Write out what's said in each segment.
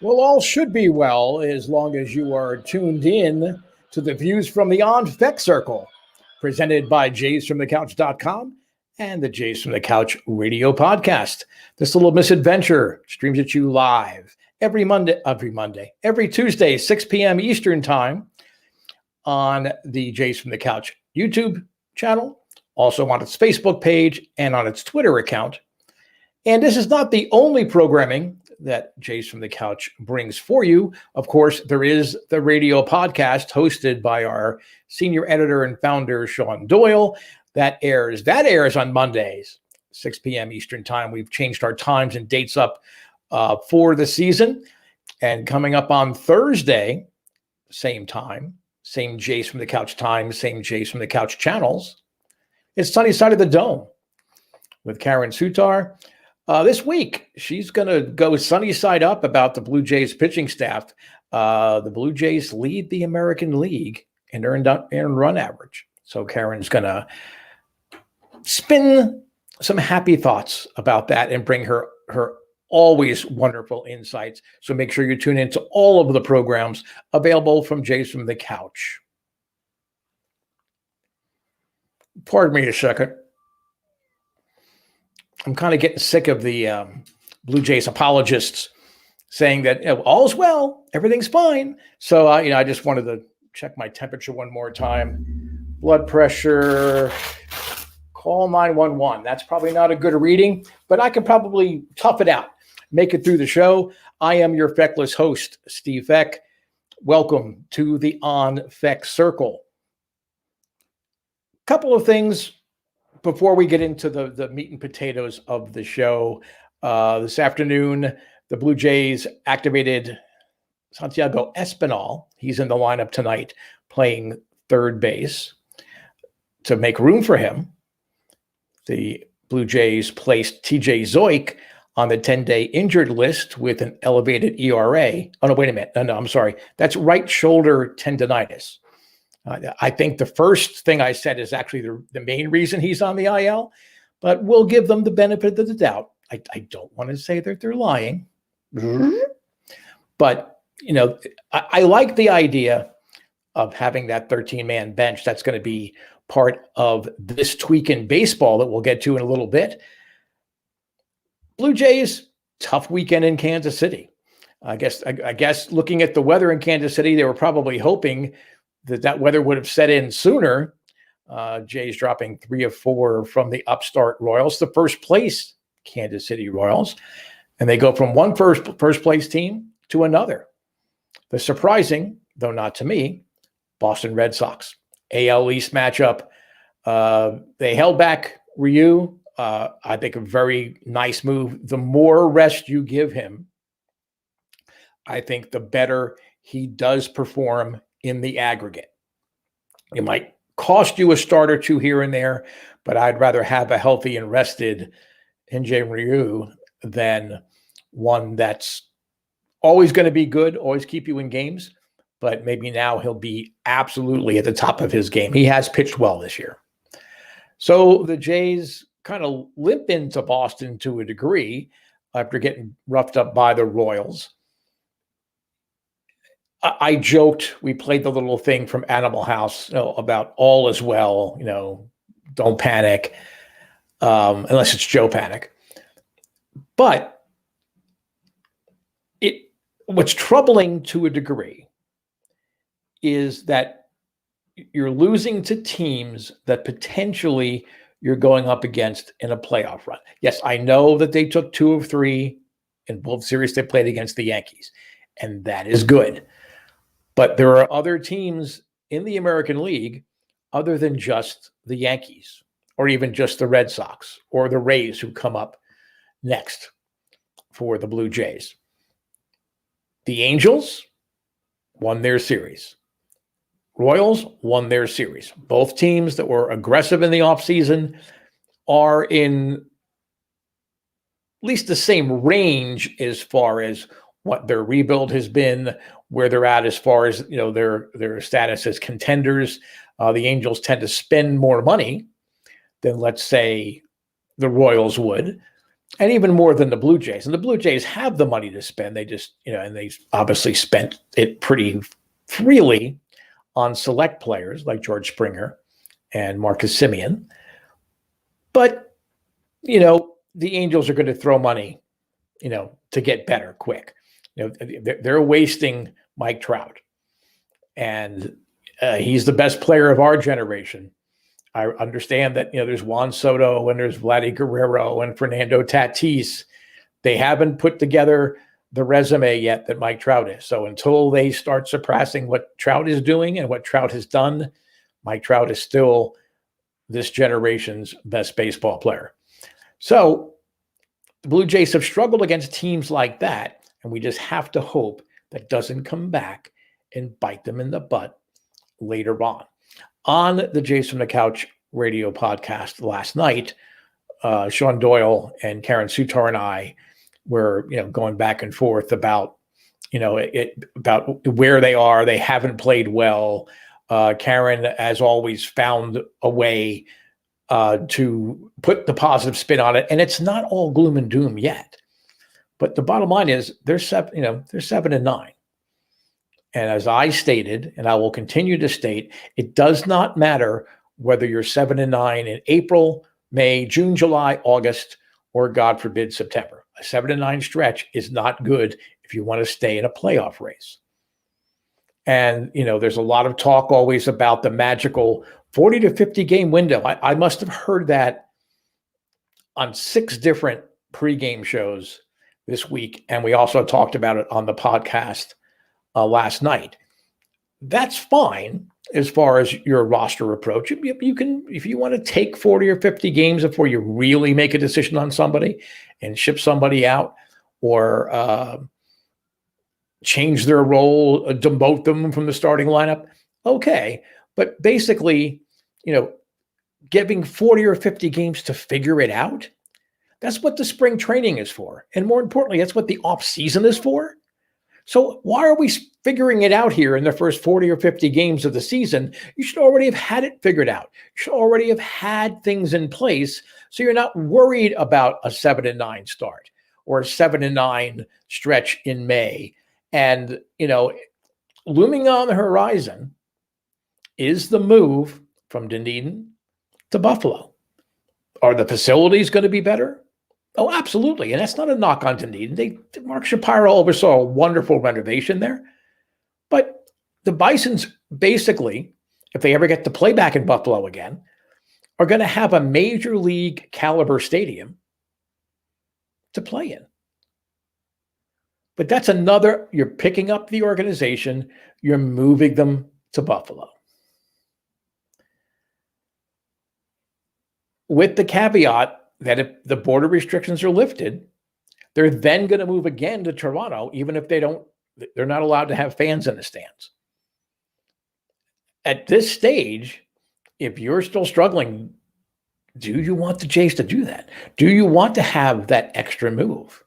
Well, all should be well as long as you are tuned in to the views from the On Fek Circle, presented by JFtC and the Jays from the Couch radio podcast. This little misadventure streams at you live every Tuesday, 6 p.m. Eastern time on the Jays from the Couch YouTube channel, also on its Facebook page and on its Twitter account. And this is not the only programming that Jays from the Couch brings for you. Of course, there is the radio podcast hosted by our senior editor and founder, Sean Doyle. That airs on Mondays, 6 p.m. Eastern time. We've changed our times and dates up for the season. And coming up on Thursday, same time, same Jays from the Couch time, same Jays from the Couch channels, it's Sunny Side of the Dome with Karen Sutar. This week, she's going to go sunny side up about the Blue Jays pitching staff. The Blue Jays lead the American League in earned run average. So Karen's going to spin some happy thoughts about that and bring her always wonderful insights. So make sure you tune into all of the programs available from Jays from the Couch. Pardon me a second. I'm kind of getting sick of the Blue Jays apologists saying that all's well, everything's fine. So I just wanted to check my temperature one more time. Blood pressure, call 911. That's probably not a good reading, but I can probably tough it out, make it through the show. I am your feckless host, Steve Fek. Welcome to the On Fek Circle. Couple of things before we get into the meat and potatoes of the show. This afternoon, the Blue Jays activated Santiago Espinal. He's in the lineup tonight playing third base. To make room for him, the Blue Jays placed TJ Zoik on the 10-day injured list with an elevated ERA. Oh, no, wait a minute. No, I'm sorry. That's right shoulder tendonitis. I think the first thing I said is actually the main reason he's on the IL, but we'll give them the benefit of the doubt. I don't want to say that they're lying, but I like the idea of having that 13-man bench. That's going to be part of this tweak in baseball that we'll get to in a little bit. Blue Jays, tough weekend in Kansas City. I guess looking at the weather in Kansas City, they were probably hoping that weather would have set in sooner. Jays dropping 3 of 4 from the upstart Royals, the first place Kansas City Royals. And they go from one first place team to another. The surprising, though not to me, Boston Red Sox. AL East matchup. They held back Ryu. I think a very nice move. The more rest you give him, I think the better he does perform in the aggregate. It might cost you a start or two here and there, but I'd rather have a healthy and rested NJ Ryu than one that's always going to be good, always keep you in games, but maybe now he'll be absolutely at the top of his game. He has pitched well this year. So the Jays kind of limp into Boston to a degree after getting roughed up by the Royals. I joked, we played the little thing from Animal House about all is well, don't panic, unless it's Joe Panic. But what's troubling to a degree is that you're losing to teams that potentially you're going up against in a playoff run. Yes, I know that they took 2 of 3 in both series they played against the Yankees, and that is good. But there are other teams in the American League other than just the Yankees or even just the Red Sox or the Rays who come up next for the Blue Jays. The Angels won their series. Royals won their series. Both teams that were aggressive in the offseason are in at least the same range as far as what their rebuild has been, where they're at as far as their status as contenders. The Angels tend to spend more money than, let's say, the Royals would. and even more than the Blue Jays. And the Blue Jays have the money to spend. They just, and they obviously spent it pretty freely on select players like George Springer and Marcus Semien. But, the Angels are going to throw money, to get better quick. They're wasting Mike Trout. And he's the best player of our generation. I understand that, there's Juan Soto and there's Vladimir Guerrero and Fernando Tatis. They haven't put together the resume yet that Mike Trout is. So until they start surpassing what Trout is doing and what Trout has done, Mike Trout is still this generation's best baseball player. So the Blue Jays have struggled against teams like that, and we just have to hope that doesn't come back and bite them in the butt later on. On the Jays from the Couch radio podcast last night, Sean Doyle and Karen Sutar and I were, going back and forth about, about where they are. They haven't played well. Karen, as always, found a way to put the positive spin on it, and it's not all gloom and doom yet. But the bottom line is they're 7-9. And as I stated, and I will continue to state, it does not matter whether you're 7-9 in April, May, June, July, August, or God forbid, September. A 7-9 stretch is not good if you want to stay in a playoff race. And, there's a lot of talk always about the magical 40 to 50 game window. I must have heard that on 6 different pregame shows this week. And we also talked about it on the podcast last night. That's fine as far as your roster approach. You can, if you want to take 40 or 50 games before you really make a decision on somebody and ship somebody out or change their role, demote them from the starting lineup, okay. But basically, giving 40 or 50 games to figure it out, that's what the spring training is for. And more importantly, that's what the off season is for. So why are we figuring it out here in the first 40 or 50 games of the season? You should already have had it figured out. You should already have had things in place so you're not worried about a 7-9 start or a 7-9 stretch in May. And, looming on the horizon is the move from Dunedin to Buffalo. Are the facilities going to be better? Oh, absolutely. And that's not a knock on Dunedin. Mark Shapiro oversaw a wonderful renovation there. But the Bisons basically, if they ever get to play back in Buffalo again, are going to have a major league caliber stadium to play in. But that's you're picking up the organization, you're moving them to Buffalo. With the caveat that if the border restrictions are lifted, they're then going to move again to Toronto, even if they're not allowed to have fans in the stands. At this stage, if you're still struggling, do you want the Jays to do that? Do you want to have that extra move?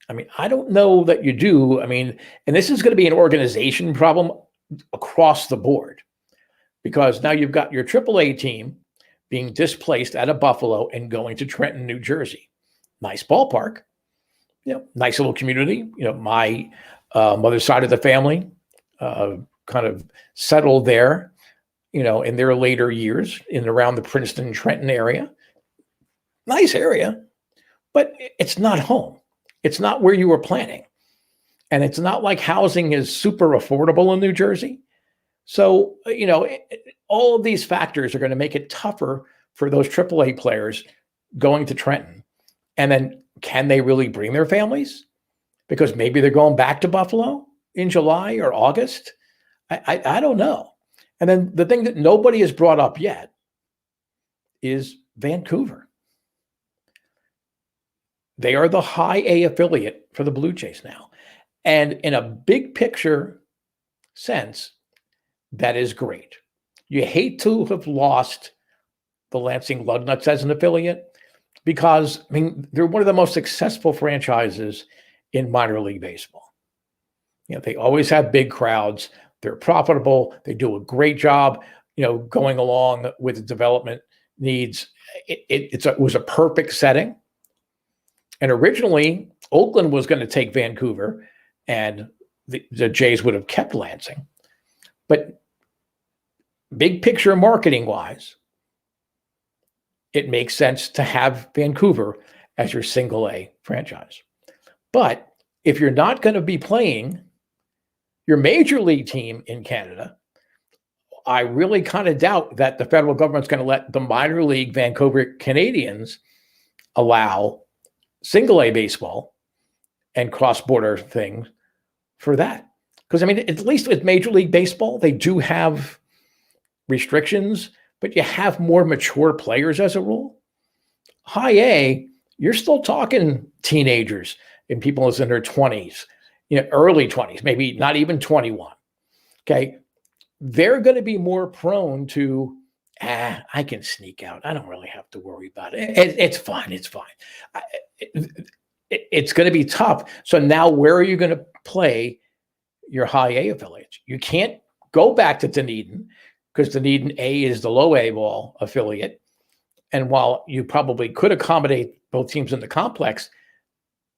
I mean, I don't know that you do. I mean, and this is going to be an organization problem across the board because now you've got your AAA team being displaced out of Buffalo and going to Trenton, New Jersey. Nice ballpark, nice little community. My mother's side of the family kind of settled there, in their later years in around the Princeton, Trenton area. Nice area, but it's not home. It's not where you were planning. And it's not like housing is super affordable in New Jersey. So, all of these factors are going to make it tougher for those AAA players going to Trenton. And then can they really bring their families? Because maybe they're going back to Buffalo in July or August. I don't know. And then the thing that nobody has brought up yet is Vancouver. They are the high A affiliate for the Blue Jays now. And in a big picture sense, that is great. You hate to have lost the Lansing Lugnuts as an affiliate because, they're one of the most successful franchises in minor league baseball. They always have big crowds. They're profitable. They do a great job, going along with the development needs. It was a perfect setting. And originally, Oakland was going to take Vancouver, and the Jays would have kept Lansing. But big picture marketing wise, it makes sense to have Vancouver as your single A franchise. But if you're not going to be playing your major league team in Canada, I really kind of doubt that the federal government's going to let the minor league Vancouver Canadians allow single A baseball and cross-border things for that. Because, I mean, at least with Major League Baseball, they do have restrictions, but you have more mature players as a rule. High A, you're still talking teenagers and people in their 20s, early 20s, maybe not even 21. Okay. They're going to be more prone to, I can sneak out. I don't really have to worry about it. It's fine. It's fine. It's going to be tough. So now where are you going to play your high A affiliates? You can't go back to Dunedin because Dunedin A is the low A ball affiliate. And while you probably could accommodate both teams in the complex,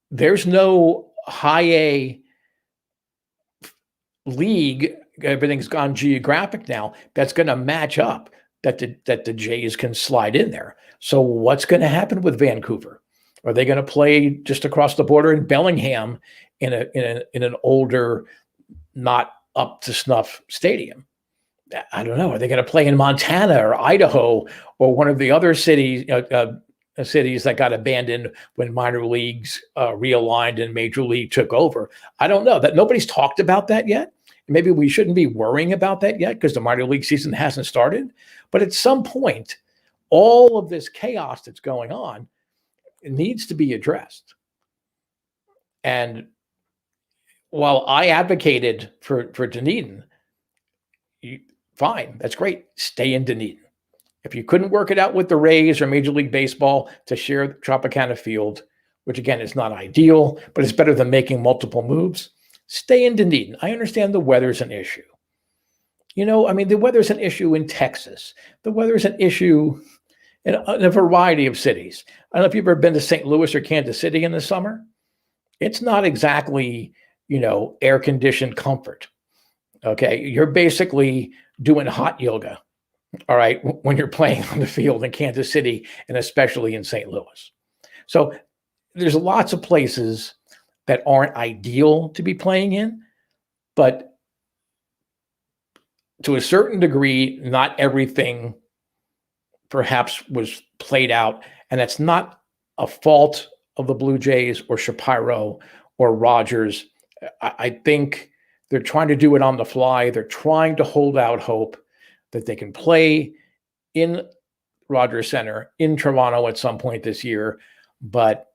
there's no high A league. Everything's gone geographic now. That's going to match up that the Jays can slide in there. So what's going to happen with Vancouver? Are they going to play just across the border in Bellingham in an older, not up to snuff stadium? I don't know. Are they going to play in Montana or Idaho or one of the other cities that got abandoned when minor leagues realigned and major league took over? I don't know. That nobody's talked about that yet. Maybe we shouldn't be worrying about that yet because the minor league season hasn't started. But at some point, all of this chaos that's going on, it needs to be addressed. And while I advocated for Dunedin, fine, that's great. Stay in Dunedin. If you couldn't work it out with the Rays or Major League Baseball to share the Tropicana field, which again is not ideal, but it's better than making multiple moves, stay in Dunedin. I understand the weather's an issue. The weather's an issue in Texas. The weather's an issue in a variety of cities. I don't know if you've ever been to St. Louis or Kansas City in the summer. It's not exactly, air-conditioned comfort. Okay, you're basically doing hot yoga, all right, when you're playing on the field in Kansas City and especially in St. Louis. So there's lots of places that aren't ideal to be playing in, but to a certain degree, not everything perhaps was played out, and that's not a fault of the Blue Jays or Shapiro or Rogers. I think they're trying to do it on the fly. They're trying to hold out hope that they can play in Rogers Center in Toronto at some point this year. But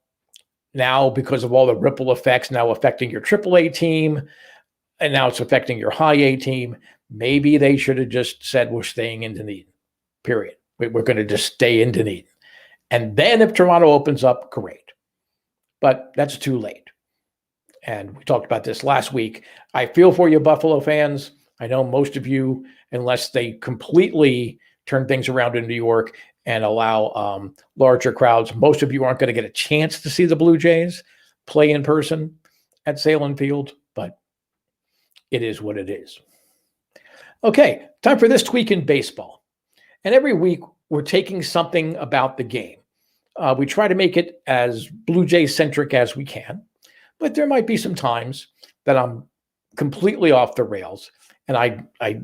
now, because of all the ripple effects now affecting your AAA team, and now it's affecting your high A team, maybe they should have just said, we're staying in Dunedin, period. We're going to just stay in Dunedin. And then if Toronto opens up, great. But that's too late. And we talked about this last week. I feel for you, Buffalo fans. I know most of you, unless they completely turn things around in New York and allow larger crowds, most of you aren't going to get a chance to see the Blue Jays play in person at Salem Field, but it is what it is. Okay, time for this tweak in baseball. And every week, we're taking something about the game. We try to make it as Blue Jay-centric as we can, but there might be some times that I'm completely off the rails and I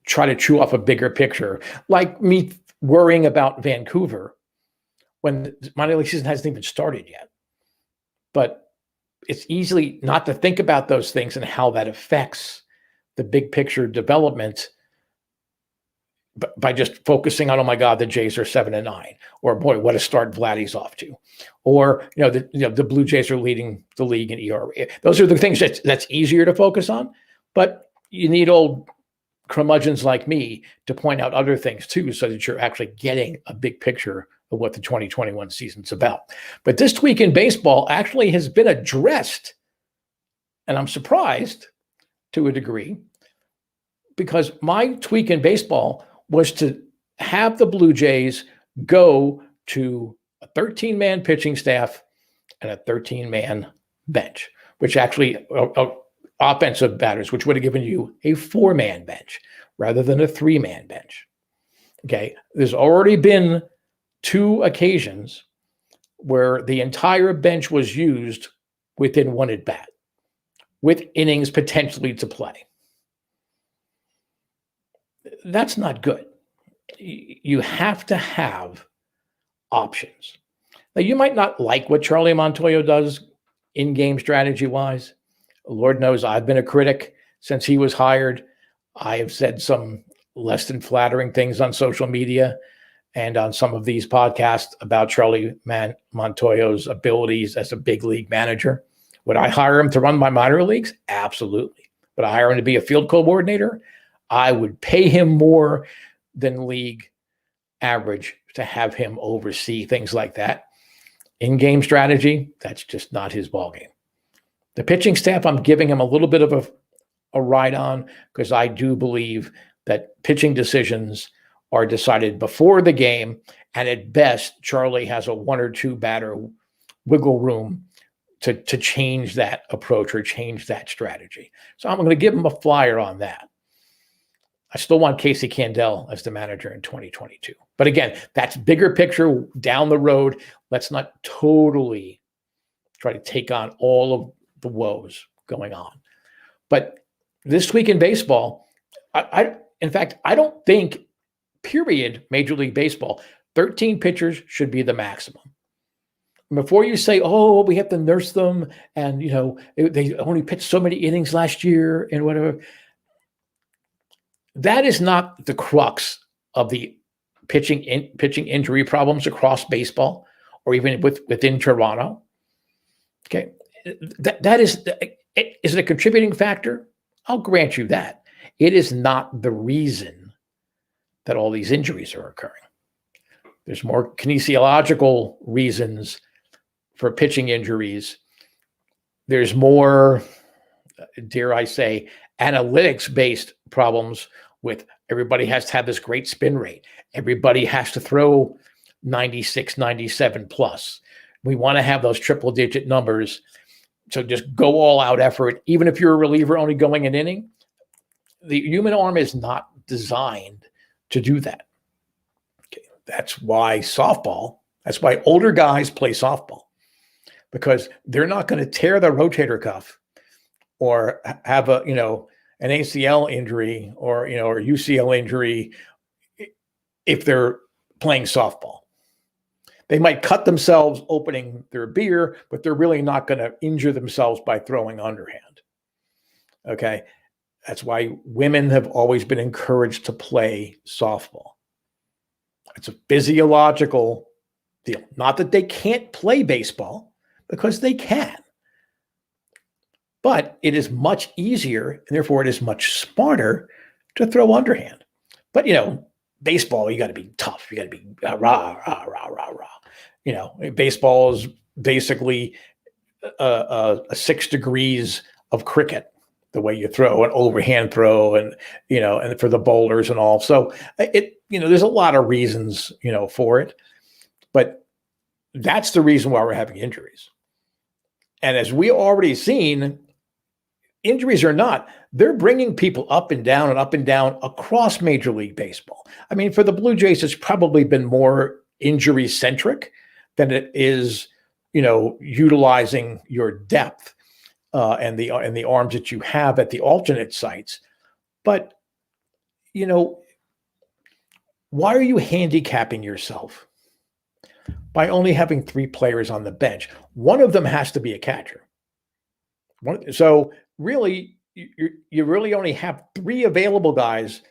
try to chew off a bigger picture, like me worrying about Vancouver when the minor league season hasn't even started yet. But it's easy not to think about those things and how that affects the big picture development by just focusing on, oh my God, the Jays are 7-9, or boy, what a start Vladdy's off to, or the Blue Jays are leading the league in ERA. Those are the things that's easier to focus on, but you need old curmudgeons like me to point out other things too, so that you're actually getting a big picture of what the 2021 season's about. But this tweak in baseball actually has been addressed, and I'm surprised to a degree, because my tweak in baseball was to have the Blue Jays go to a 13-man pitching staff and a 13-man bench, which actually offensive batters, which would have given you a 4-man bench rather than a 3-man bench. Okay, there's already been 2 occasions where the entire bench was used within 1 at bat, with innings potentially to play. That's not good. You have to have options. Now, you might not like what Charlie Montoyo does in-game strategy-wise. Lord knows I've been a critic since he was hired. I have said some less than flattering things on social media and on some of these podcasts about Charlie Montoyo's abilities as a big league manager. Would I hire him to run my minor leagues? Absolutely. Would I hire him to be a field coordinator? I would pay him more than league average to have him oversee things like that. In-game strategy, that's just not his ballgame. The pitching staff, I'm giving him a little bit of a ride on because I do believe that pitching decisions are decided before the game, and at best, Charlie has a 1 or 2 batter wiggle room to change that approach or change that strategy. So I'm going to give him a flyer on that. I still want Casey Candel as the manager in 2022. But again, that's bigger picture down the road. Let's not totally try to take on all of the woes going on. But this week in baseball, in fact, I don't think, period, Major League Baseball, 13 pitchers should be the maximum. Before you say, oh, we have to nurse them and, they only pitched so many innings last year and whatever. That is not the crux of the pitching injury problems across baseball or even within Toronto. Okay. That is it a contributing factor? I'll grant you that. It is not the reason that all these injuries are occurring. There's more kinesiological reasons for pitching injuries. There's more, dare I say, analytics-based problems with everybody has to have this great spin rate. Everybody has to throw 96, 97 plus. We want to have those triple-digit numbers. So just go all-out effort. Even if you're a reliever only going an inning, the human arm is not designed to do that. Okay. That's why older guys play softball, because they're not going to tear the rotator cuff or have an ACL injury or UCL injury if they're playing softball. They might cut themselves opening their beer, but they're really not going to injure themselves by throwing underhand. Okay. That's why women have always been encouraged to play softball. It's a physiological deal. Not that they can't play baseball, because they can. But it is much easier, and therefore it is much smarter to throw underhand. But, baseball, you got to be tough. You got to be rah, rah, rah, rah, rah. Baseball is basically 6 degrees of cricket, the way you throw an overhand throw and for the bowlers and all. So there's a lot of reasons, for it, but that's the reason why we're having injuries. And as we already seen, injuries or not, they're bringing people up and down across Major League Baseball. I mean, for the Blue Jays, it's probably been more injury centric than it is, utilizing your depth and the arms that you have at the alternate sites. But, why are you handicapping yourself by only having 3 players on the bench? One of them has to be a catcher. So really, you really only have 3 available guys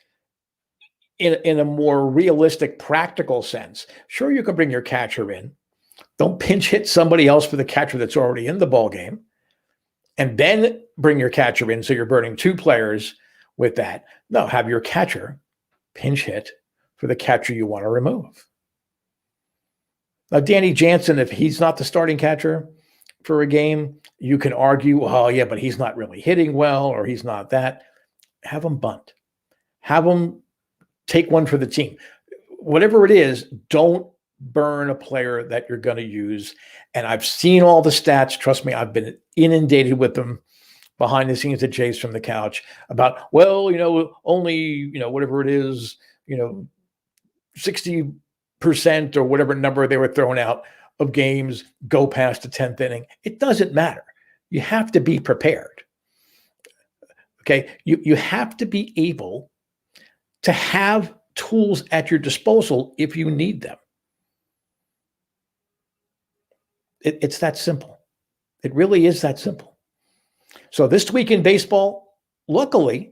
in a more realistic, practical sense. Sure, you can bring your catcher in. Don't pinch hit somebody else for the catcher that's already in the ball game, and then bring your catcher in so you're burning 2 players with that. No, have your catcher pinch hit for the catcher you want to remove. Now, Danny Jansen, if he's not the starting catcher for a game, you can argue, oh, yeah, but he's not really hitting well, or he's not that. Have him bunt. Have him take one for the team. Whatever it is, don't burn a player that you're going to use. And I've seen all the stats. Trust me, I've been inundated with them behind the scenes at Jays from the couch about, well, only, whatever it is, 60% or whatever number they were throwing out of games go past the 10th inning. It doesn't matter. You have to be prepared. Okay. You have to be able to have tools at your disposal if you need them. It's that simple. It really is that simple. So this week in baseball, luckily,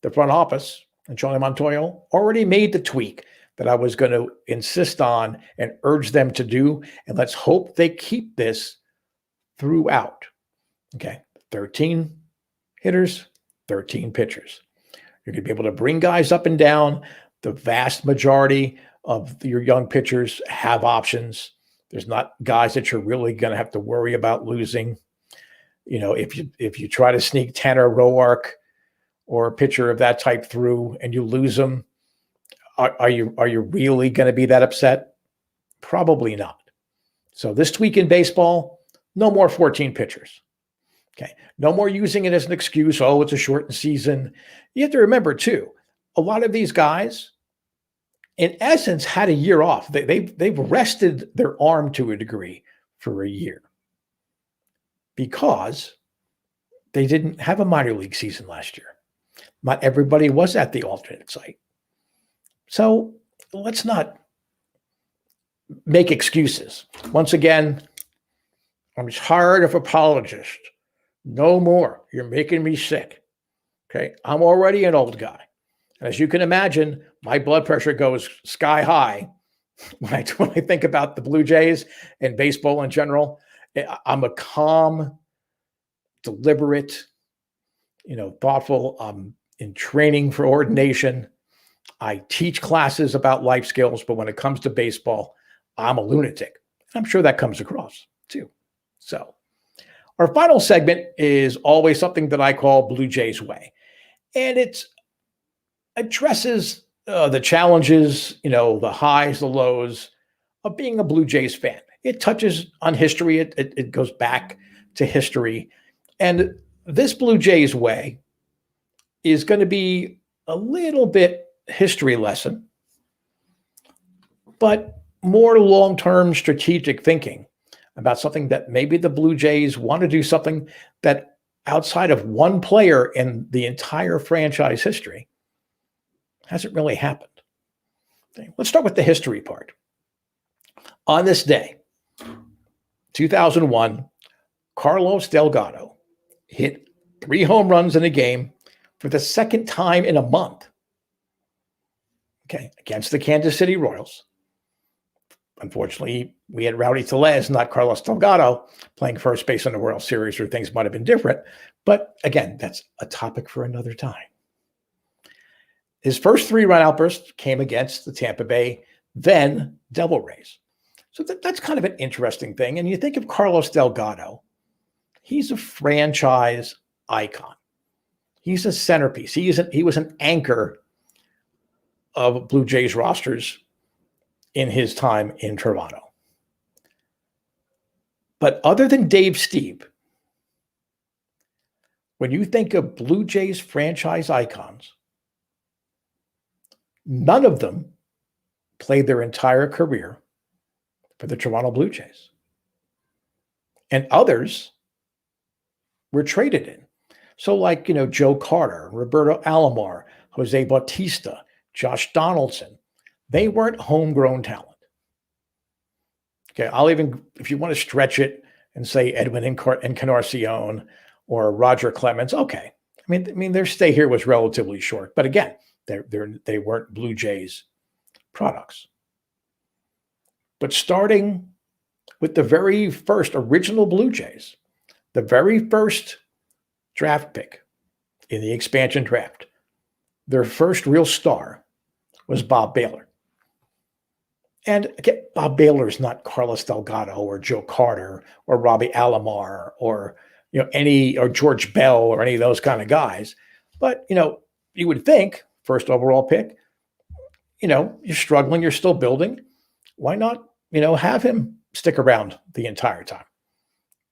the front office and Charlie Montoyo already made the tweak that I was going to insist on and urge them to do. And let's hope they keep this throughout. Okay, 13 hitters, 13 pitchers. You're going to be able to bring guys up and down. The vast majority of your young pitchers have options. There's not guys that you're really going to have to worry about losing. If you try to sneak Tanner Roark or a pitcher of that type through and you lose them, are you really going to be that upset? Probably not. So this week in baseball, no more 14 pitchers. Okay. No more using it as an excuse. Oh, it's a shortened season. You have to remember too, a lot of these guys, in essence, had a year off. They've rested their arm to a degree for a year because they didn't have a minor league season last year. Not everybody was at the alternate site. So let's not make excuses. Once again, I'm tired of apologists. No more. You're making me sick. Okay. I'm already an old guy. And as you can imagine, my blood pressure goes sky high when I think about the Blue Jays and baseball in general. I'm a calm, deliberate, thoughtful. I'm in training for ordination. I teach classes about life skills, but when it comes to baseball, I'm a lunatic. I'm sure that comes across too. So our final segment is always something that I call Blue Jays Way. And it addresses the challenges, the highs, the lows of being a Blue Jays fan. It touches on history. It goes back to history. And this Blue Jays Way is going to be a little bit history lesson, but more long-term strategic thinking about something that maybe the Blue Jays want to do something that outside of one player in the entire franchise history hasn't really happened. Okay, let's start with the history part. On this day, 2001, Carlos Delgado hit 3 home runs in a game for the second time in a month. Okay, against the Kansas City Royals. Unfortunately, we had Rowdy Tellez, not Carlos Delgado, playing first base in the World Series, where things might have been different. But again, that's a topic for another time. His first 3-run outburst came against the Tampa Bay, then Devil Rays. So that's kind of an interesting thing. And you think of Carlos Delgado, he's a franchise icon. He's a centerpiece. He was an anchor of Blue Jays rosters in his time in Toronto. But other than Dave Stieb, when you think of Blue Jays franchise icons, none of them played their entire career for the Toronto Blue Jays. And others were traded in. So like, Joe Carter, Roberto Alomar, Jose Bautista, Josh Donaldson, they weren't homegrown talent. Okay, I'll even, if you want to stretch it and say Edwin Encarnacion or Roger Clemens, okay. I mean, their stay here was relatively short, but again, they weren't Blue Jays products. But starting with the very first original Blue Jays, the very first draft pick in the expansion draft, their first real star was Bob Baylor. And again, Bob Baylor is not Carlos Delgado or Joe Carter or Robbie Alomar or or George Bell or any of those kind of guys. But you would think first overall pick, you're struggling, you're still building. Why not have him stick around the entire time.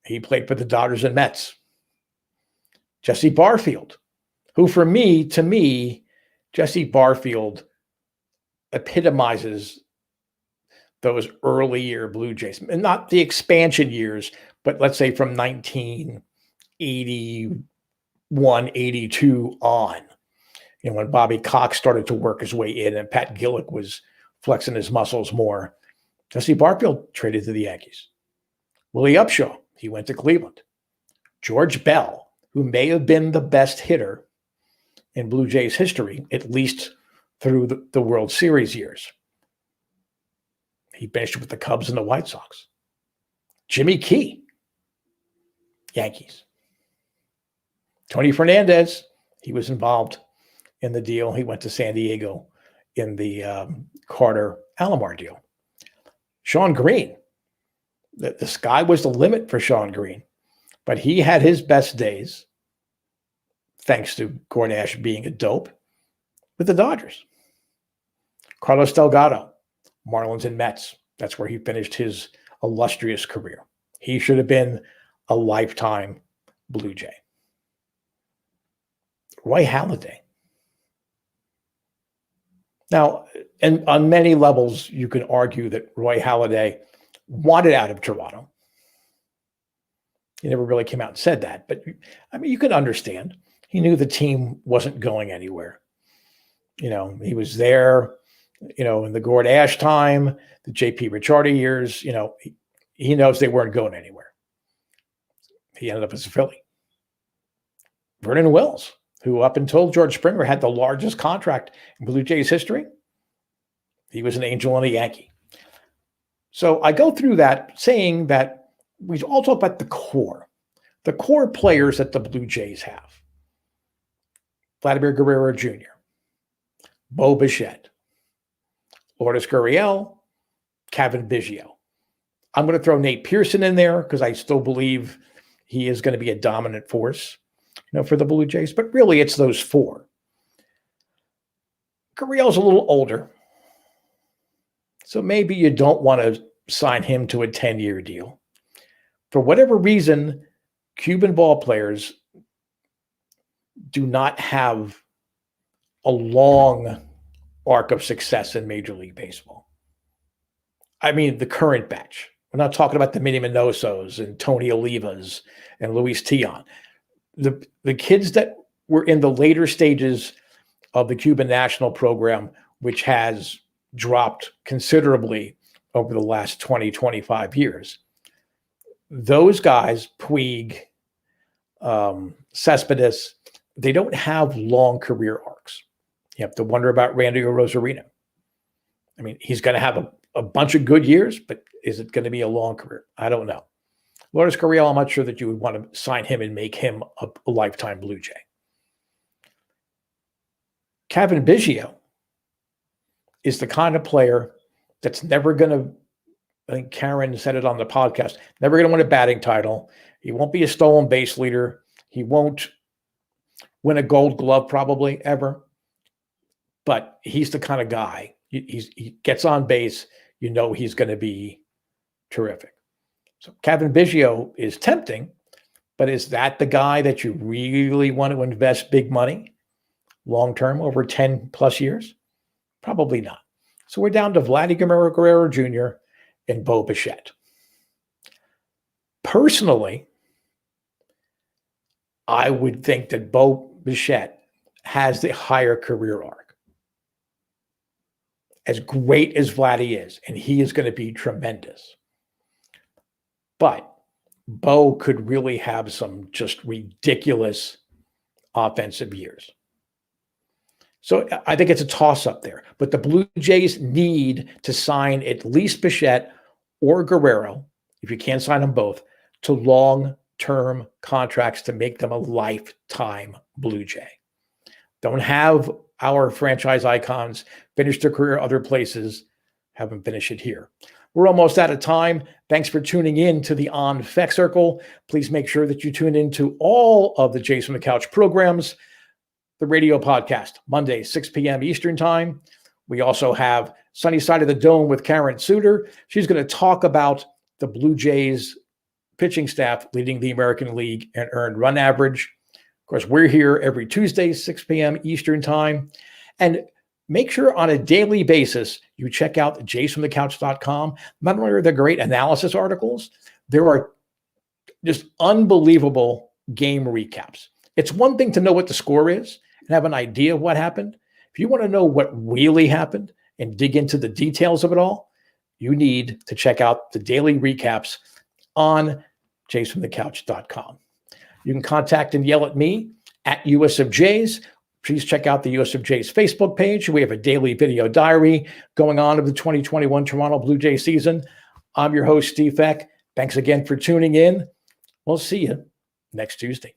He played for the Dodgers and Mets. Jesse Barfield, who to me, Jesse Barfield epitomizes those early year Blue Jays, and not the expansion years, but let's say from 1981, 82 on, when Bobby Cox started to work his way in and Pat Gillick was flexing his muscles more. Jesse Barfield traded to the Yankees. Willie Upshaw, he went to Cleveland. George Bell, who may have been the best hitter in Blue Jays history, at least through the World Series years. He finished with the Cubs and the White Sox. Jimmy Key, Yankees. Tony Fernandez, he was involved in the deal. He went to San Diego in the Carter Alomar deal. Sean Green, the sky was the limit for Sean Green, but he had his best days, thanks to Gordon Ash being a dope, with the Dodgers. Carlos Delgado, Marlins and Mets. That's where he finished his illustrious career. He should have been a lifetime Blue Jay. Roy Halladay. Now, and on many levels, you can argue that Roy Halladay wanted out of Toronto. He never really came out and said that, but you can understand. He knew the team wasn't going anywhere. He was there, in the Gord Ash time, the JP Ricciardi years, he knows they weren't going anywhere. He ended up as a Philly. Vernon Wells, who up until George Springer had the largest contract in Blue Jays history, he was an Angel and a Yankee. So I go through that saying that we all talk about the core players that the Blue Jays have. Vladimir Guerrero Jr., Beau Buchet, Lourdes Gurriel, Kevin Bizio. I'm going to throw Nate Pearson in there because I still believe he is going to be a dominant force, for the Blue Jays. But really, it's those four. Gurriel's a little older, so maybe you don't want to sign him to a 10-year deal. For whatever reason, Cuban ball players do not have a long arc of success in Major League Baseball. The current batch. We're not talking about the Minnie Minosos and Tony Olivas and Luis Tion. The kids that were in the later stages of the Cuban national program, which has dropped considerably over the last 20, 25 years. Those guys, Puig, Cespedes, they don't have long career arcs. You have to wonder about Randy Rosarino. He's going to have a bunch of good years, but is it going to be a long career? I don't know. Lourdes Gurriel, I'm not sure that you would want to sign him and make him a lifetime Blue Jay. Kevin Bizio is the kind of player that's never going to, I think Karen said it on the podcast, never going to win a batting title. He won't be a stolen base leader. He won't win a Gold Glove probably ever. But he's the kind of guy, he gets on base, he's going to be terrific. So Kevin Bizio is tempting, but is that the guy that you really want to invest big money long-term over 10 plus years? Probably not. So we're down to Vladimir Guerrero Jr. and Beau Buchet. Personally, I would think that Beau Buchet has the higher career arc. As great as Vladdy is, and he is going to be tremendous. But Beau could really have some just ridiculous offensive years. So I think it's a toss-up there. But the Blue Jays need to sign at least Bichette or Guerrero, if you can't sign them both, to long-term contracts to make them a lifetime Blue Jay. Don't have our franchise icons finish their career other places, have them finish it here. We're almost out of time. Thanks for tuning in to the On Fek Circle. Please make sure that you tune into all of the Jason the Couch programs. The radio podcast, Monday, 6 p.m. Eastern Time. We also have Sunny Side of the Dome with Karen Suter. She's going to talk about the Blue Jays pitching staff leading the American League and earned run average. Of course, we're here every Tuesday, 6 p.m. Eastern time. And make sure on a daily basis, you check out jaysfromthecouch.com. Not only are there great analysis articles, there are just unbelievable game recaps. It's one thing to know what the score is and have an idea of what happened. If you want to know what really happened and dig into the details of it all, you need to check out the daily recaps on jaysfromthecouch.com. You can contact and yell at me at US of Jays. Please check out the US of Jays Facebook page. We have a daily video diary going on of the 2021 Toronto Blue Jay season. I'm your host, Steve Fek. Thanks again for tuning in. We'll see you next Tuesday.